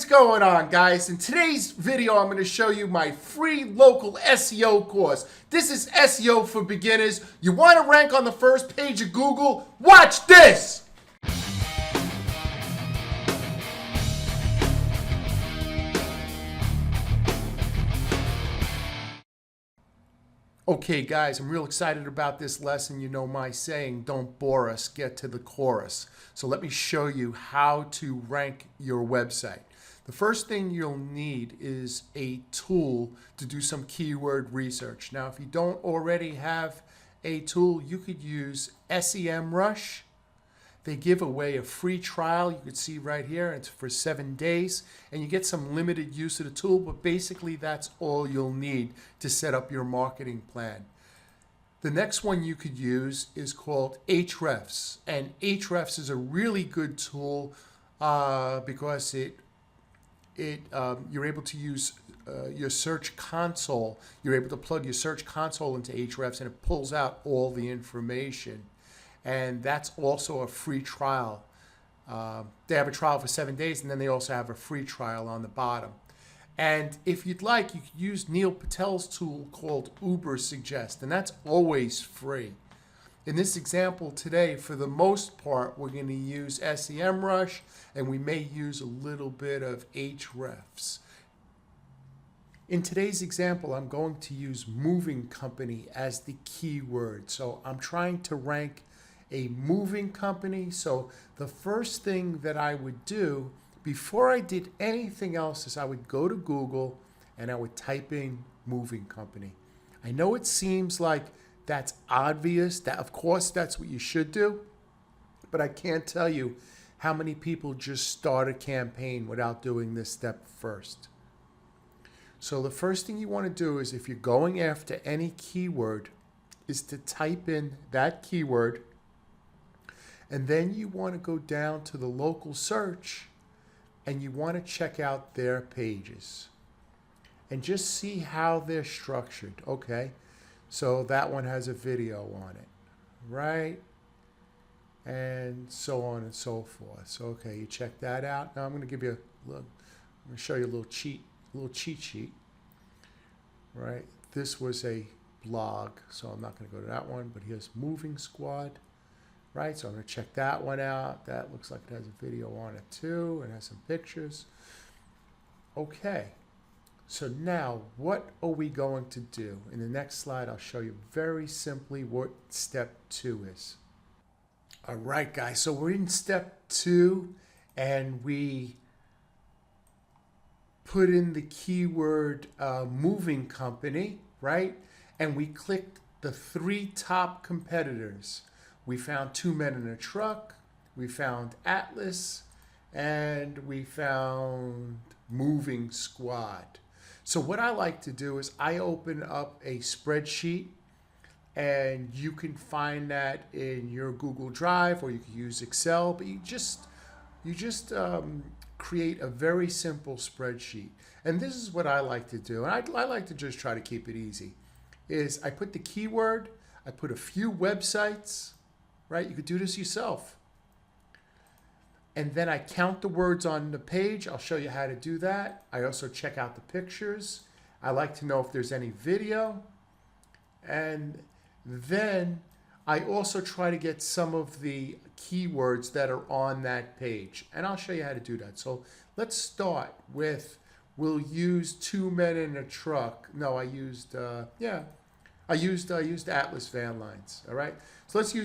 what's going on, guys? In today's video, I'm going to show you my free local SEO course. This is SEO for beginners. You want to rank on the first page of Google? Watch this! Okay, guys, I'm real excited about this lesson. You know my saying, don't bore us, get to the chorus. So let me show you how to rank your website. The first thing you'll need is a tool to do some keyword research. Now, if you don't already have a tool, you could use SEMrush. They give away a free trial. You can see right here, it's for 7 days, and you get some limited use of the tool, but basically that's all you'll need to set up your marketing plan. The next one you could use is called Hrefs, and Hrefs is a really good tool because you're able to use your search console. You're able to plug your search console into Hrefs, and it pulls out all the information. And that's also a free trial. They have a trial for 7 days, and then they also have a free trial on the bottom. And if you'd like, you could use Neil Patel's tool called Ubersuggest, and that's always free. In this example today, for the most part, we're going to use SEMrush, and we may use a little bit of Hrefs. In today's example, I'm going to use moving company as the keyword. So I'm trying to rank a moving company. So the first thing that I would do before I did anything else is I would go to Google and I would type in moving company. I know it seems like that's obvious, that of course that's what you should do, but I can't tell you how many people just start a campaign without doing this step first. So the first thing you want to do is, if you're going after any keyword, is to type in that keyword, and then you want to go down to the local search and you want to check out their pages and just see how they're structured. Okay, so that one has a video on it, right? And so on and so forth. So okay, you check that out. Now I'm going to give you a little, I'm going to show you a little cheat sheet, right? This was a blog, so I'm not going to go to that one, but here's Moving Squad, right? So I'm going to check that one out. That looks like it has a video on it too. It has some pictures. Okay, so now what are we going to do? In the next slide, I'll show you very simply what step 2 is. All right, guys, so we're in step 2, and we put in the keyword moving company, right? And we clicked the 3 top competitors. We found 2 Men in a Truck, we found Atlas, and we found Moving Squad. So what I like to do is I open up a spreadsheet, and you can find that in your Google Drive, or you can use Excel, but you just create a very simple spreadsheet. And this is what I like to do, and I like to just try to keep it easy, is I put the keyword, I put a few websites, right? You could do this yourself. And then I count the words on the page. I'll show you how to do that. I also check out the pictures. I like to know if there's any video. And then I also try to get some of the keywords that are on that page. And I'll show you how to do that. So let's start with, we'll use 2 Men in a Truck. No, I used Atlas Van Lines. All right. So let's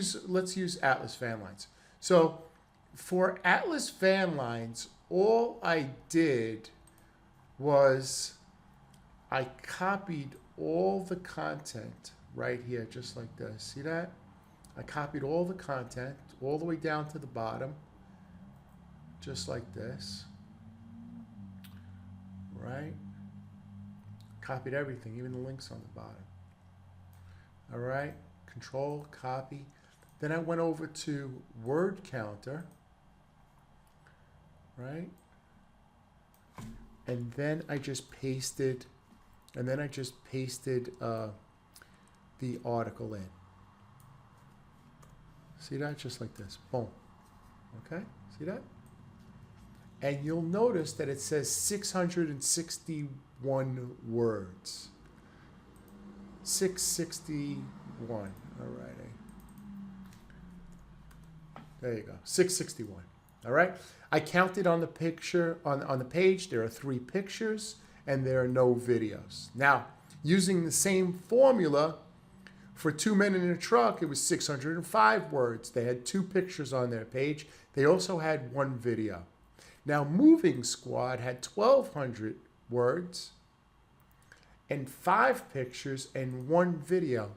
use Atlas Van Lines. So for Atlas Van Lines, all I did was I copied all the content right here, just like this. See that? I copied all the content all the way down to the bottom, just like this, right? Copied everything, even the links on the bottom. All right, Control, copy. Then I went over to word counter, right? And then I just pasted, the article in. See that? Just like this. Boom. Okay? See that? and you'll notice that it says 661 words. 661. All right. There you go. 661. All right. I counted on the picture on the page. There are 3 pictures and there are no videos. Now, using the same formula for 2 Men in a Truck, it was 605 words. They had 2 pictures on their page. They also had 1 video. Now, Moving Squad had 1,200 words and 5 pictures and 1 video.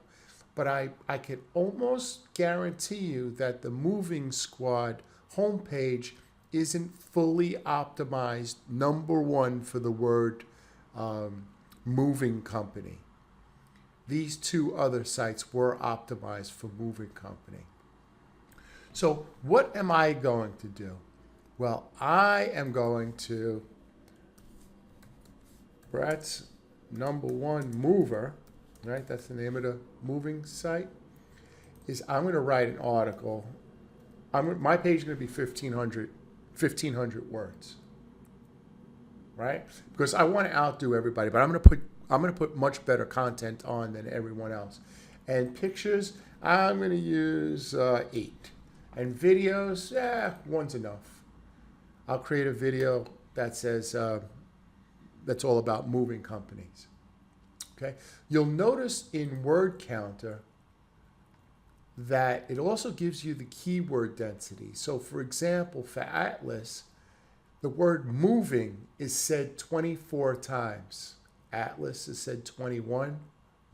But I can almost guarantee you that the Moving Squad homepage isn't fully optimized, #1 for the word moving company. These 2 other sites were optimized for moving company. So what am I going to do? Well, I am going to, Brett's #1 mover, right? That's the name of the moving site. Is I'm going to write an article. My page is going to be 1,500 words, right? Because I want to outdo everybody, but I'm going to put much better content on than everyone else. And pictures, I'm going to use 8, and videos, 1's enough. I'll create a video that says that's all about moving companies. Okay, you'll notice in Word Counter that it also gives you the keyword density. So for example, for Atlas, the word moving is said 24 times. Atlas is said 21,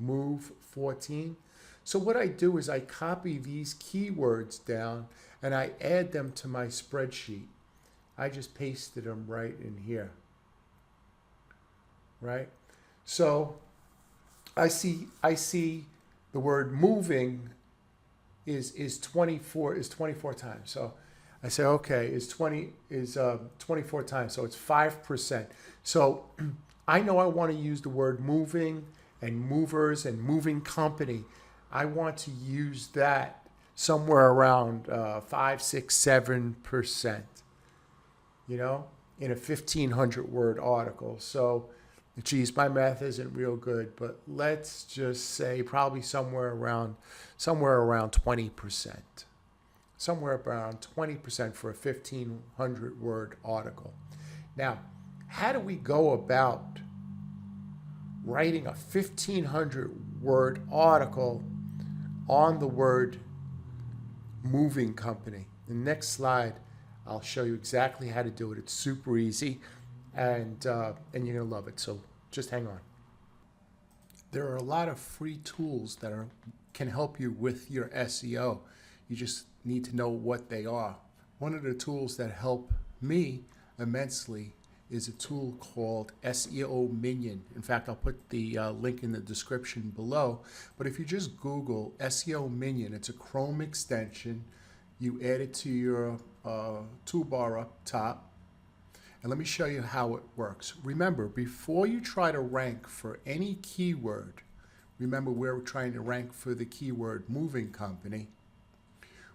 move 14. So what I do is I copy these keywords down and I add them to my spreadsheet. I just pasted them right in here, right? So I see the word moving is 24 times. So I say, okay, is 24 times. So it's 5%. So I know I want to use the word moving and movers and moving company. I want to use that somewhere around 5, 6, 7%, you know, in a 1,500 word article. So, geez, my math isn't real good, but let's just say probably somewhere around 20%. Somewhere around 20% for a 1,500 word article. Now, how do we go about writing a 1,500 word article on the word moving company? The next slide, I'll show you exactly how to do it. It's super easy, and you're gonna love it. So just hang on. There are a lot of free tools that can help you with your SEO. You just need to know what they are. One of the tools that help me immensely is a tool called SEO Minion. In fact, I'll put the link in the description below. But if you just Google SEO Minion, it's a Chrome extension. You add it to your toolbar up top. And let me show you how it works. Remember, before you try to rank for any keyword, remember we're trying to rank for the keyword moving company,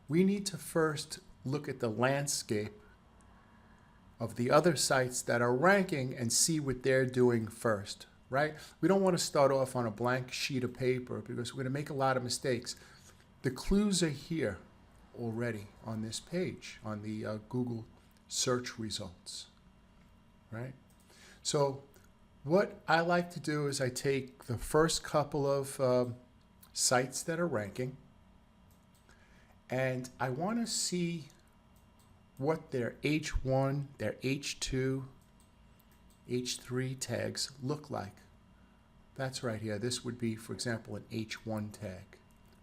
we need to first look at the landscape of the other sites that are ranking and see what they're doing first, right? We don't want to start off on a blank sheet of paper because we're going to make a lot of mistakes. The clues are here already on this page, on the Google search results, right? So what I like to do is I take the first couple of sites that are ranking, and I want to see what their H1, their H2, H3 tags look like. That's right here. This would be, for example, an H1 tag.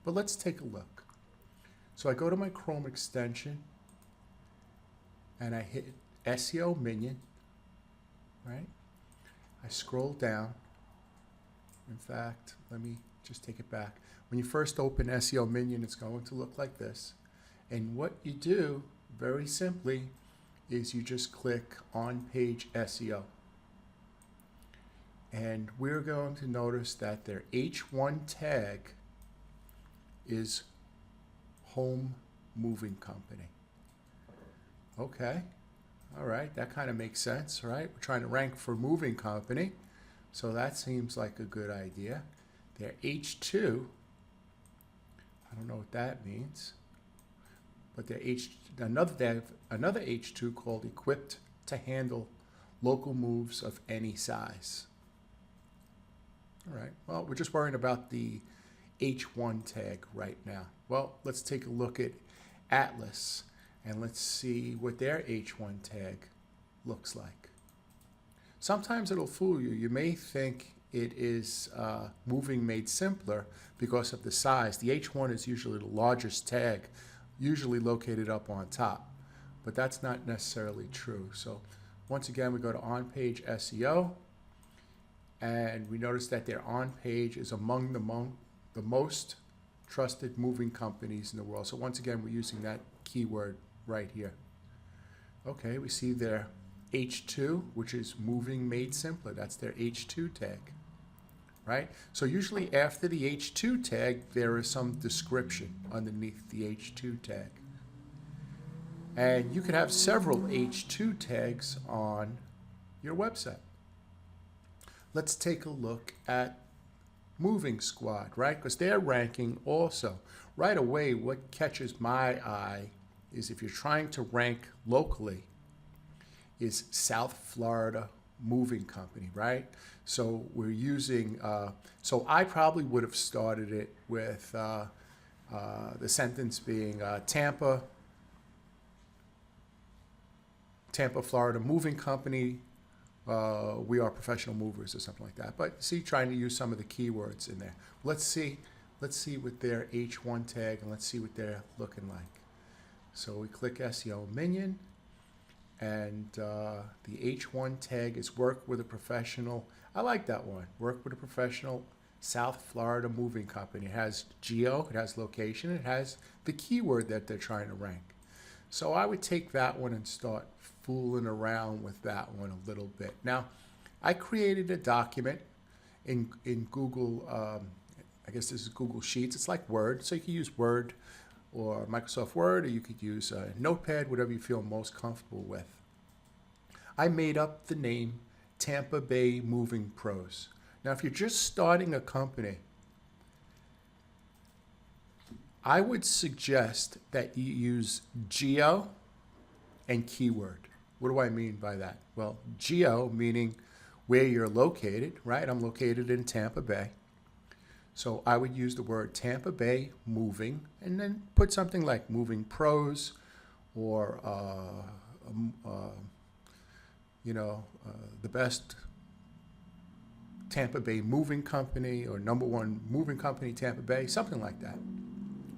But let's take a look. So I go to my Chrome extension and I hit SEO Minion, right? I scroll down. In fact, let me just take it back. When you first open SEO Minion, it's going to look like this. And what you do, very simply, is you just click on page SEO. And we're going to notice that their H1 tag is home moving company. Okay. All right, that kind of makes sense, right? We're trying to rank for moving company, so that seems like a good idea. Their H2, I don't know what that means, but their they have another H2 called equipped to handle local moves of any size. All right, well, we're just worrying about the H1 tag right now. Well, let's take a look at Atlas and let's see what their H1 tag looks like. Sometimes it'll fool you. You may think it is moving made simpler because of the size. The H1 is usually the largest tag, usually located up on top, but that's not necessarily true. So once again, we go to on-page SEO, and we notice that their on-page is among the most trusted moving companies in the world. So once again, we're using that keyword right here. Okay, we see their H2, which is moving made simpler. That's their H2 tag, right? So usually after the H2 tag, there is some description underneath the H2 tag. And you could have several H2 tags on your website. Let's take a look at Moving Squad, right? Because they're ranking also. Right away, what catches my eye is if you're trying to rank locally, is South Florida Moving Company, right? So we're using, so I probably would have started it with the sentence being Tampa, Florida Moving Company, we are professional movers or something like that. But see, trying to use some of the keywords in there. Let's see what their H1 tag, and let's see what they're looking like. So we click SEO Minion, and the H1 tag is work with a professional. I like that one. Work with a professional South Florida moving company. It has geo, it has location, it has the keyword that they're trying to rank. So I would take that one and start fooling around with that one a little bit. Now, I created a document in Google, I guess this is Google Sheets. It's like Word, so you can use Word or Microsoft Word, or you could use Notepad, whatever you feel most comfortable with. I made up the name Tampa Bay Moving Pros. Now, if you're just starting a company, I would suggest that you use geo and keyword. What do I mean by that? Well, geo meaning where you're located, right? I'm located in Tampa Bay. So I would use the word Tampa Bay Moving and then put something like Moving Pros or, the best Tampa Bay Moving Company or #1 moving company, Tampa Bay, something like that,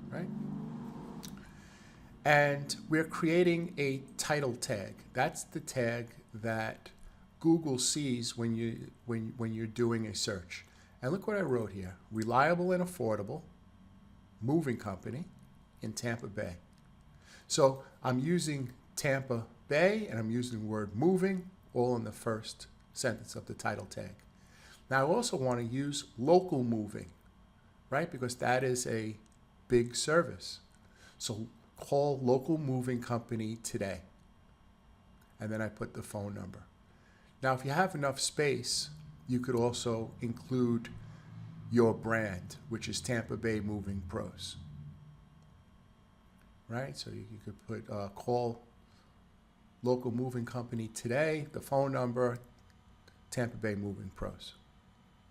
right? And we're creating a title tag. That's the tag that Google sees when you're doing a search. And look what I wrote here. Reliable and affordable moving company in Tampa Bay. So I'm using Tampa Bay and I'm using the word moving all in the first sentence of the title tag. Now I also want to use local moving, right? Because that is a big service. So call local moving company today. And then I put the phone number. Now, if you have enough space, you could also include your brand, which is Tampa Bay Moving Pros. Right? So you could put call local moving company today, the phone number, Tampa Bay Moving Pros.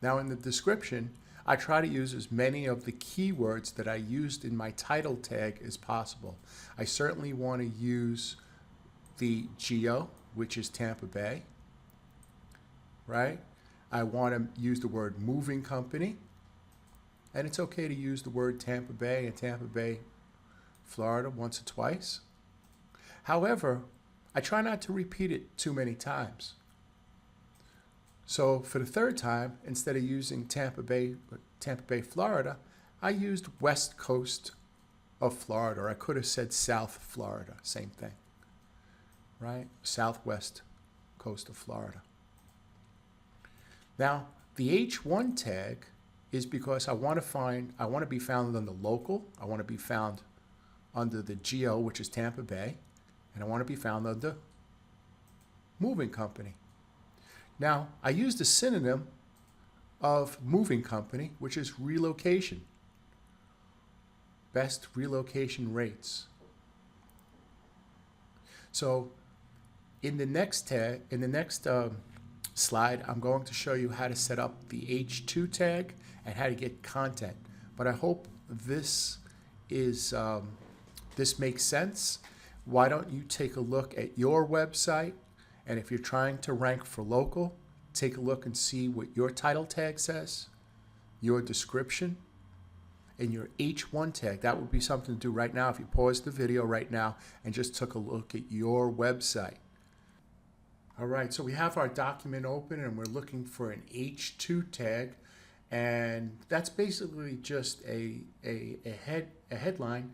Now, in the description, I try to use as many of the keywords that I used in my title tag as possible. I certainly want to use the geo, which is Tampa Bay, right? I want to use the word moving company, and it's okay to use the word Tampa Bay and Tampa Bay, Florida once or twice. However, I try not to repeat it too many times. So for the third time, instead of using Tampa Bay, Florida, I used west coast of Florida, or I could have said South Florida, same thing, right? Southwest coast of Florida. Now, the H1 tag is because I want to be found under local, I want to be found under the geo, which is Tampa Bay, and I want to be found under moving company. Now, I used a synonym of moving company, which is relocation. Best relocation rates. So in the next slide, I'm going to show you how to set up the H2 tag and how to get content. But I hope this makes sense. Why don't you take a look at your website, and if you're trying to rank for local, take a look and see what your title tag says, your description, and your H1 tag. That would be something to do right now if you paused the video right now and just took a look at your website. All right, so we have our document open and we're looking for an H2 tag, and that's basically just a headline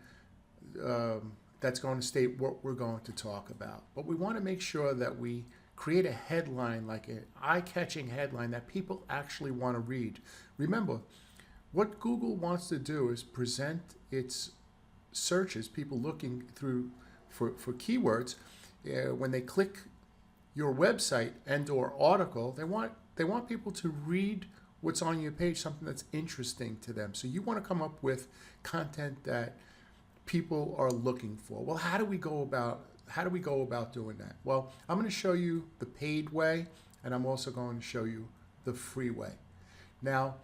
that's going to state what we're going to talk about. But we want to make sure that we create a headline, like an eye-catching headline that people actually want to read. Remember, what Google wants to do is present its searches, people looking through for keywords, when they click your website and or article, they want people to read what's on your page, something that's interesting to them. So you want to come up with content that people are looking for. Well, how do we go about doing that? Well, I'm going to show you the paid way, and I'm also going to show you the free way. Now,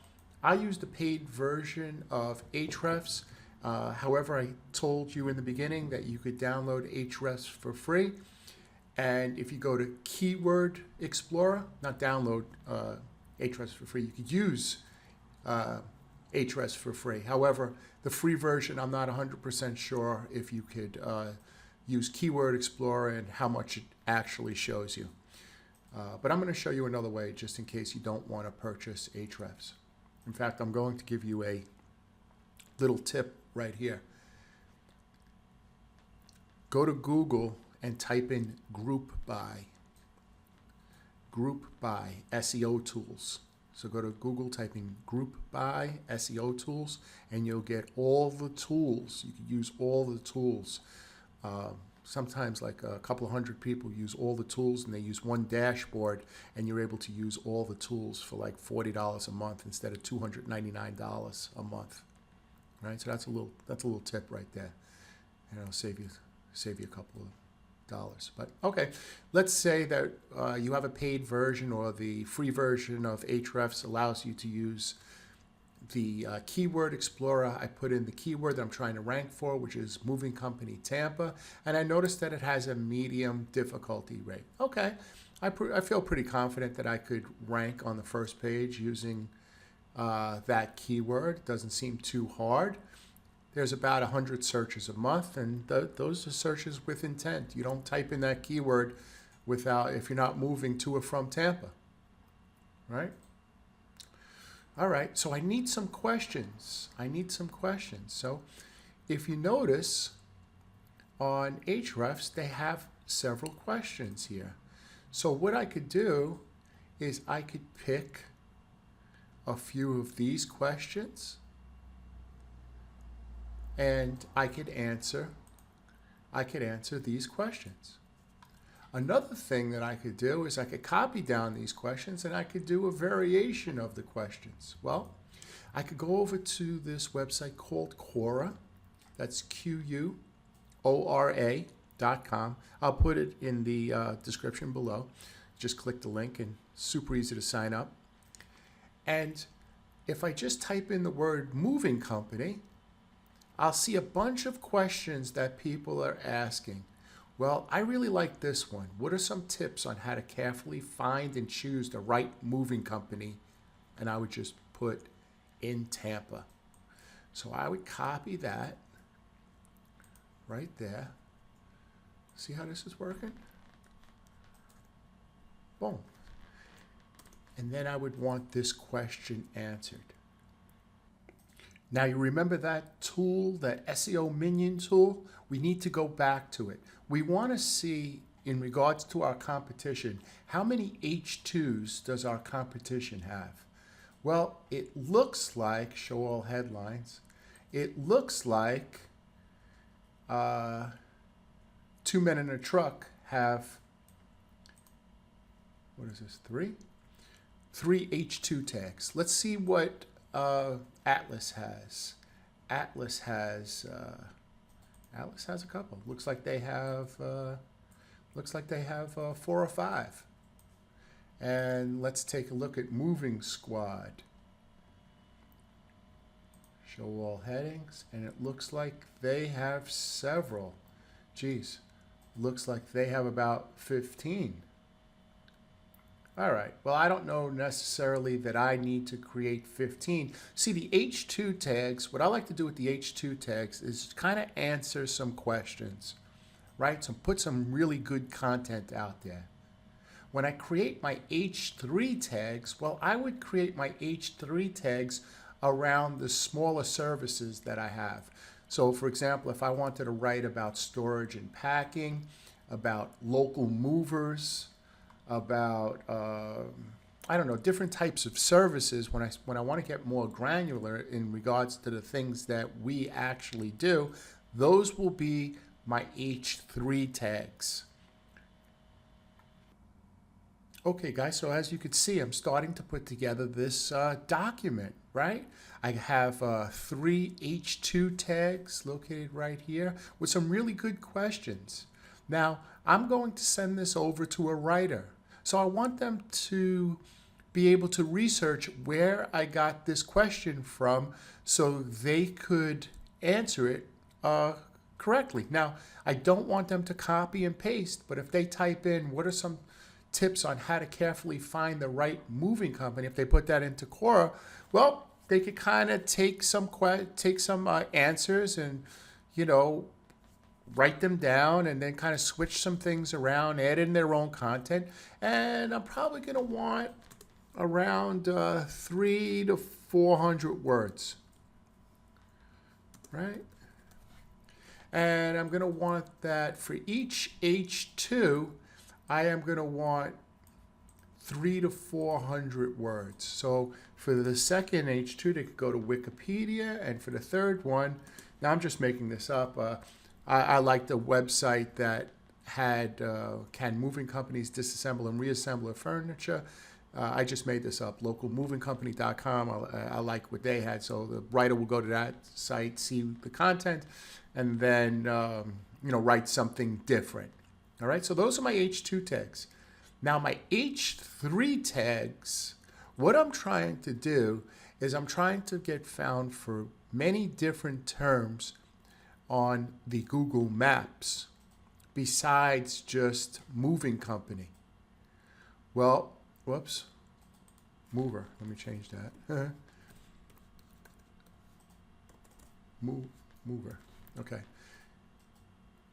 I use the paid version of Ahrefs. However, I told you in the beginning that you could download Ahrefs for free. And if you go to Keyword Explorer, not download Ahrefs for free, you could use Ahrefs for free. However, the free version, I'm not 100% sure if you could use Keyword Explorer and how much it actually shows you. But I'm going to show you another way just in case you don't want to purchase Ahrefs. In fact, I'm going to give you a little tip right here. Go to Google and type in group by SEO tools. So go to Google, type in group by SEO tools, and you'll get all the tools. You can use all the tools. Sometimes like a couple of hundred people use all the tools, and they use one dashboard, and you're able to use all the tools for like $40 a month instead of $299 a month. Right? So that's a little tip right there, and it'll save you a couple of dollars. But okay, let's say that you have a paid version, or the free version of Ahrefs allows you to use the Keyword Explorer. I put in the keyword that I'm trying to rank for, which is moving company Tampa, and I noticed that it has a medium difficulty rate. Okay, I feel pretty confident that I could rank on the first page using that keyword. It doesn't seem too hard. There's about 100 searches a month, and those are searches with intent. You don't type in that keyword if you're not moving to or from Tampa, right? All right, so I need some questions. So if you notice on Ahrefs, they have several questions here. So what I could do is I could pick a few of these questions, and I could answer these questions. Another thing that I could do is I could copy down these questions, and I could do a variation of the questions. Well, I could go over to this website called Quora. That's Quora.com. I'll put it in the description below. Just click the link, and super easy to sign up. And if I just type in the word moving company, I'll see a bunch of questions that people are asking. Well, I really like this one. What are some tips on how to carefully find and choose the right moving company? And I would just put in Tampa. So I would copy that right there. See how this is working? Boom. And then I would want this question answered. Now you remember that tool, that SEO minion tool? We need to go back to it. We want to see, in regards to our competition, how many H2s does our competition have? Well, it looks like, show all headlines, it looks like Two Men in a Truck have what is this, three H2 tags. Let's see what Atlas has. Atlas has a couple. Looks like they have 4 or 5. And let's take a look at Moving Squad. Show all headings, and it looks like they have several. Geez, looks like they have about 15. All right, well, I don't know necessarily that I need to create 15. See, the H2 tags, what I like to do with the H2 tags is kind of answer some questions, right? So put some really good content out there. When I create my H3 tags, well, I would create my H3 tags around the smaller services that I have. So for example, if I wanted to write about storage and packing, about local movers, about I don't know, different types of services, when I want to get more granular in regards to the things that we actually do, those will be my H3 tags. Okay, guys, so as you can see, I'm starting to put together this document, right? I have 3 H2 tags located right here with some really good questions. Now, I'm going to send this over to a writer. So I want them to be able to research where I got this question from so they could answer it correctly. Now, I don't want them to copy and paste, but if they type in what are some tips on how to carefully find the right moving company, if they put that into Quora, well, they could kind of take some answers and, you know, write them down and then kind of switch some things around, add in their own content. And I'm probably going to want around 300 to 400 words, right? And I'm going to want that for each H2, I am going to want 300 to 400 words. So for the second H2, they could go to Wikipedia, and for the third one, now I'm just making this up, I like the website that had can moving companies disassemble and reassemble their furniture. I just made this up, localmovingcompany.com. I like what they had. So the writer will go to that site, see the content, and then you know, write something different. All right, so those are my H2 tags. Now my H3 tags, what I'm trying to do is I'm trying to get found for many different terms on the Google Maps besides just moving company. Well, whoops, mover, let me change that. Mover, okay.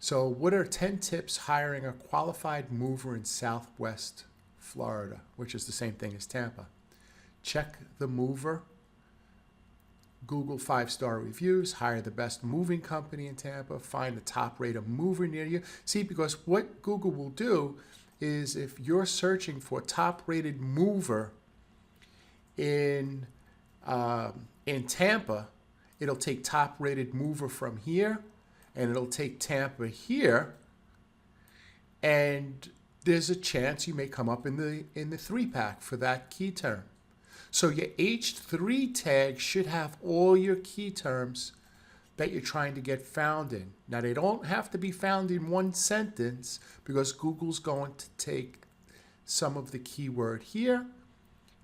So what are 10 tips hiring a qualified mover in Southwest Florida, which is the same thing as Tampa? Check the mover, Google 5-star reviews, hire the best moving company in Tampa, find the top rated mover near you. See, because what Google will do is if you're searching for top rated mover in Tampa, it'll take top rated mover from here, and it'll take Tampa here, and there's a chance you may come up in the 3-pack for that key term. So your H3 tag should have all your key terms that you're trying to get found in. Now, they don't have to be found in one sentence because Google's going to take some of the keyword here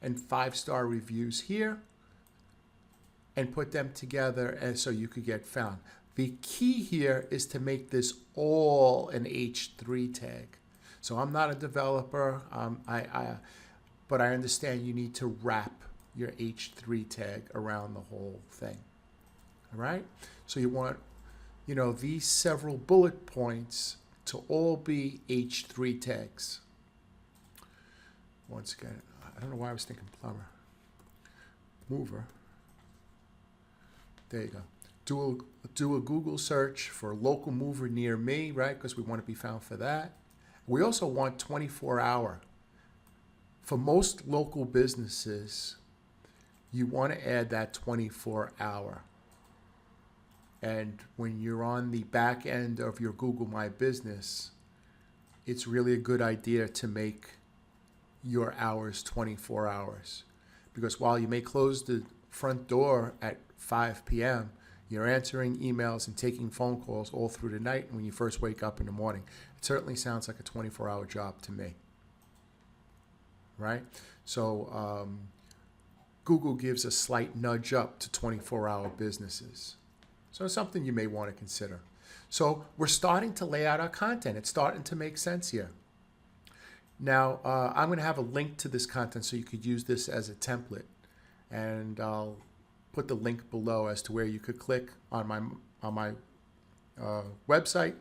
and 5-star reviews here and put them together, and so you could get found. The key here is to make this all an H3 tag. So I'm not a developer, but I understand you need to wrap your H3 tag around the whole thing. All right? So you want, you know, these several bullet points to all be H3 tags. Once again, I don't know why I was thinking plumber. Mover. There you go. Do a Google search for local mover near me, right? Because we want to be found for that. We also want 24-hour. For most local businesses, you want to add that 24-hour. And when you're on the back end of your Google My Business, it's really a good idea to make your hours 24 hours. Because while you may close the front door at 5 p.m., you're answering emails and taking phone calls all through the night and when you first wake up in the morning. It certainly sounds like a 24-hour job to me, right? So Google gives a slight nudge up to 24-hour businesses. So it's something you may want to consider. So we're starting to lay out our content. It's starting to make sense here. Now, I'm going to have a link to this content so you could use this as a template. And I'll put the link below as to where you could click on my website.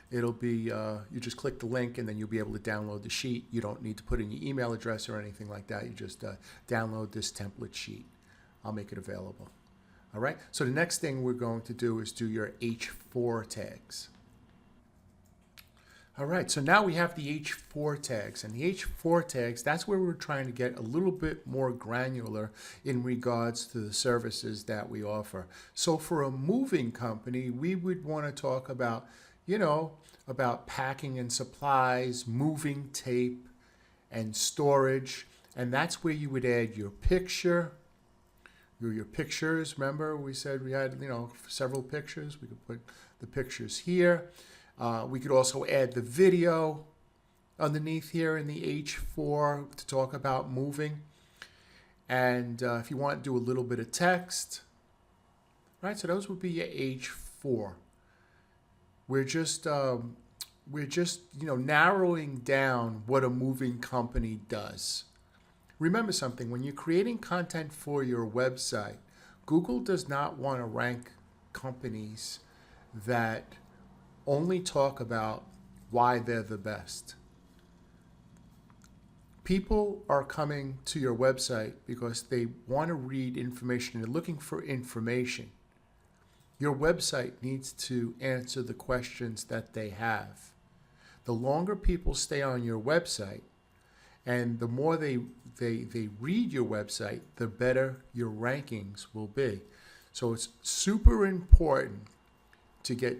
It'll be, you just click the link and then you'll be able to download the sheet. You don't need to put in your email address or anything like that. You just download this template sheet. I'll make it available. All right, so the next thing we're going to do is do your H4 tags. All right, so now we have the H4 tags, and the H4 tags, that's where we're trying to get a little bit more granular in regards to the services that we offer. So for a moving company, we would want to talk about, about packing and supplies, moving tape, and storage, and that's where you would add your picture, your pictures. Remember, we said we had, several pictures. We could put the pictures here. We could also add the video underneath here in the H4 to talk about moving. And if you want to do a little bit of text, right? So those would be your H4. We're just narrowing down what a moving company does. Remember something, when you're creating content for your website, Google does not want to rank companies that only talk about why they're the best. People are coming to your website because they want to read information. They're looking for information. Your website needs to answer the questions that they have. The longer people stay on your website and the more they read your website, the better your rankings will be. So it's super important to get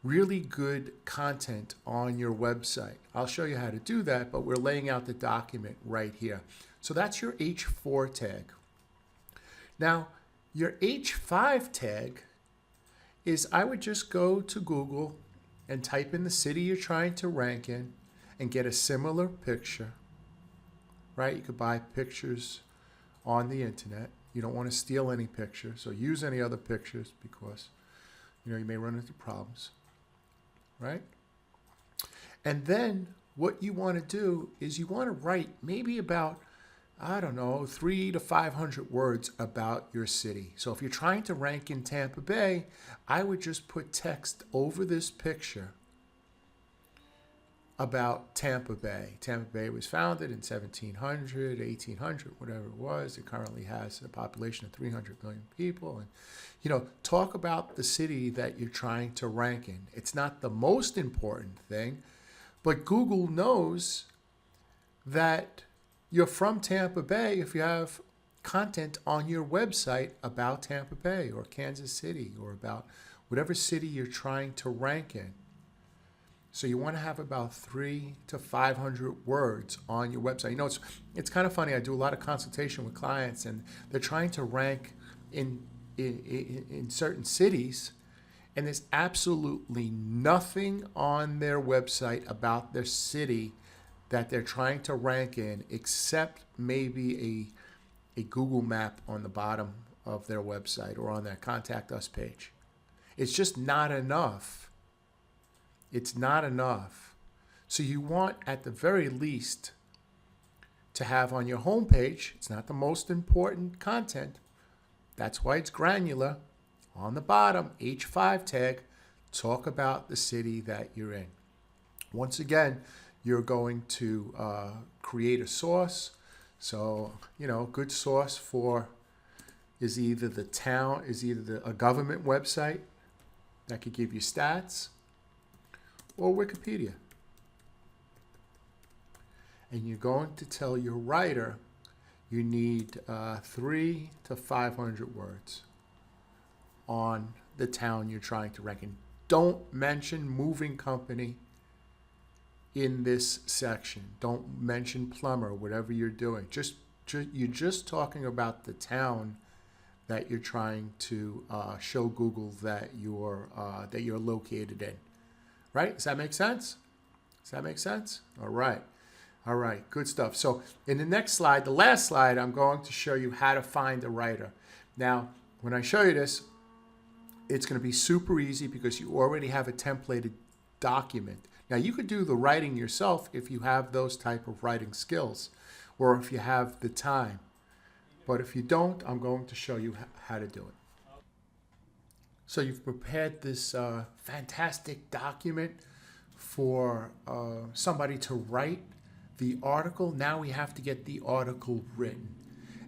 really good content on your website. I'll show you how to do that, but we're laying out the document right here. So that's your H4 tag. Now, your H5 tag is, I would just go to Google and type in the city you're trying to rank in and get a similar picture, right? You could buy pictures on the internet. You don't want to steal any pictures, so use any other pictures because, you may run into problems. Right? And then what you want to do is you want to write maybe about, 300 to 500 words about your city. So if you're trying to rank in Tampa Bay, I would just put text over this picture about Tampa Bay. Tampa Bay was founded in 1700, 1800, whatever it was. It currently has a population of 300 million people. And, talk about the city that you're trying to rank in. It's not the most important thing, but Google knows that you're from Tampa Bay if you have content on your website about Tampa Bay or Kansas City or about whatever city you're trying to rank in. So you want to have about 300 to 500 words on your website. It's kind of funny. I do a lot of consultation with clients, and they're trying to rank in certain cities, and there's absolutely nothing on their website about their city that they're trying to rank in, except maybe a Google map on the bottom of their website or on their Contact Us page. It's just not enough. It's not enough. So you want, at the very least, to have on your homepage, it's not the most important content. That's why it's granular. On the bottom, H5 tag, talk about the city that you're in. Once again, you're going to create a source. So, good source is either a government website that could give you stats, or Wikipedia. And you're going to tell your writer you need 300 to 500 words on the town you're trying to rank in. Don't mention moving company in this section. Don't mention plumber, whatever you're doing. You're just talking about the town that you're trying to show Google that you're located in. Right? Does that make sense? Does that make sense? All right. All right, good stuff. So in the next slide, the last slide, I'm going to show you how to find a writer. Now, when I show you this, it's going to be super easy because you already have a templated document. Now, you could do the writing yourself if you have those type of writing skills or if you have the time. But if you don't, I'm going to show you how to do it. So you've prepared this fantastic document for somebody to write the article. Now we have to get the article written.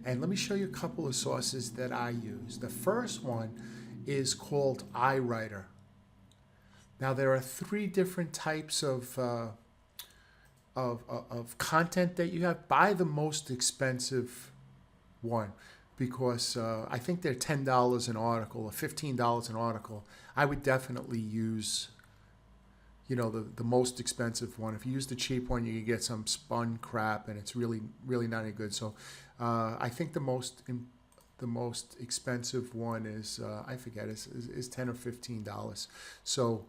And let me show you a couple of sources that I use. The first one is called iWriter. Now there are 3 different types of content that you have. Buy the most expensive one because I think they're $10 an article or $15 an article. I would definitely use the most expensive one. If you use the cheap one, you can get some spun crap, and it's really not any good. So I think the most expensive one is I forget is $10 or $15. So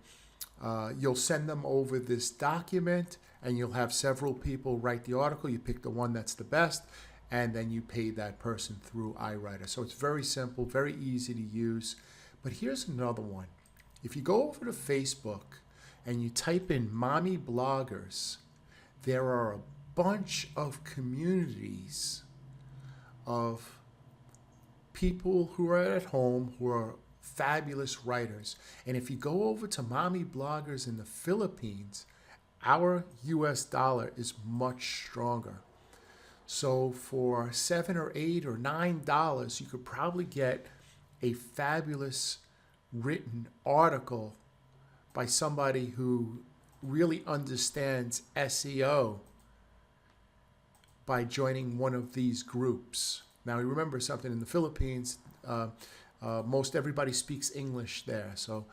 you'll send them over this document, and you'll have several people write the article. You pick the one that's the best, and then you pay that person through iWriter. So it's very simple, very easy to use. But here's another one. If you go over to Facebook and you type in mommy bloggers, there are a bunch of communities of people who are at home who are fabulous writers. And if you go over to mommy bloggers in the Philippines, our US dollar is much stronger. So for $7 or $8 or $9, you could probably get a fabulous written article by somebody who really understands SEO by joining one of these groups. Now, remember something, in the Philippines, most everybody speaks English there. So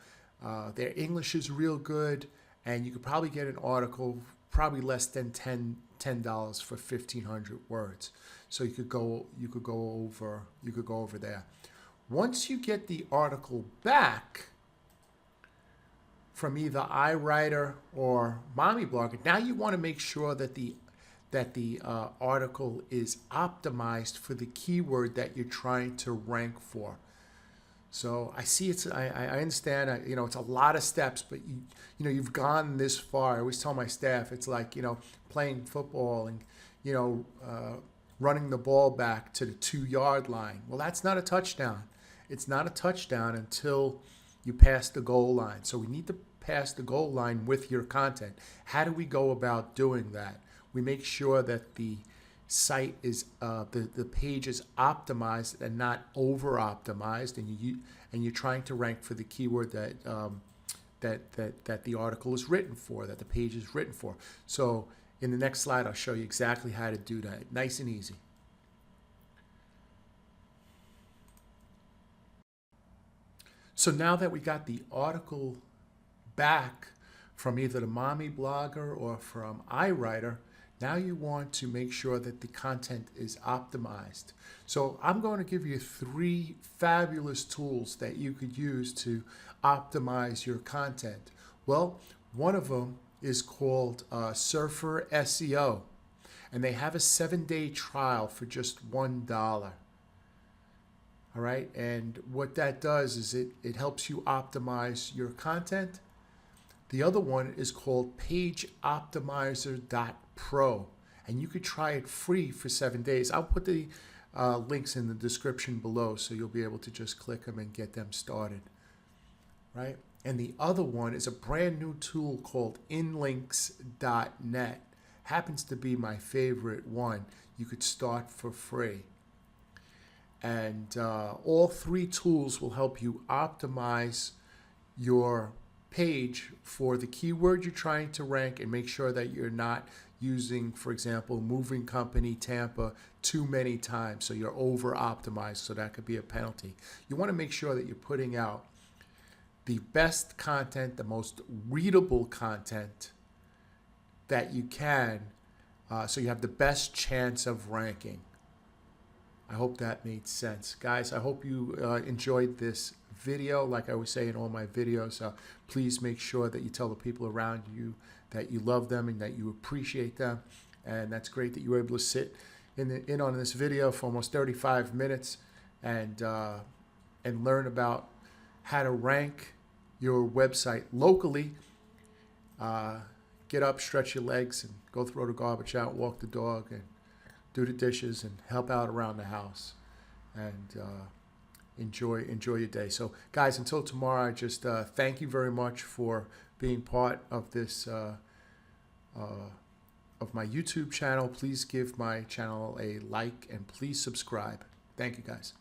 their English is real good, and you could probably get an article probably less than $10 for 1,500 words. So you could go over there. Once you get the article back from either iWriter or Mommy Blogger, now you want to make sure that the article is optimized for the keyword that you're trying to rank for. So I see I understand, it's a lot of steps, but you've gone this far. I always tell my staff, it's like, playing football and, running the ball back to the 2-yard line. Well, that's not a touchdown. It's not a touchdown until you pass the goal line. So we need to pass the goal line with your content. How do we go about doing that? We make sure that the site is the page is optimized and not over optimized, and you're trying to rank for the keyword that the article is written for, that the page is written for. So in the next slide, I'll show you exactly how to do that. Nice and easy. So now that we got the article back from either the Mommy Blogger or from iWriter, now you want to make sure that the content is optimized. So I'm going to give you 3 fabulous tools that you could use to optimize your content. Well, one of them is called Surfer SEO, and they have a 7-day trial for just $1. All right, and what that does is it helps you optimize your content. The other one is called PageOptimizer.pro, and you could try it free for 7 days. I'll put the links in the description below, so you'll be able to just click them and get them started. Right, and the other one is a brand new tool called inlinks.net. Happens to be my favorite one. You could start for free. And all 3 tools will help you optimize your page for the keyword you're trying to rank, and make sure that you're not using, for example, moving company Tampa too many times, so you're over optimized, so that could be a penalty. You want to make sure that you're putting out the best content, the most readable content that you can, so you have the best chance of ranking. I hope that made sense. Guys, I hope you enjoyed this video. Like I always say in all my videos, please make sure that you tell the people around you that you love them and that you appreciate them. And that's great that you were able to sit in on this video for almost 35 minutes and learn about how to rank your website locally. Get up, stretch your legs, and go throw the garbage out, walk the dog, and do the dishes, and help out around the house, and enjoy your day. So, guys, until tomorrow, I just thank you very much for being part of this of my YouTube channel. Please give my channel a like and please subscribe. Thank you, guys.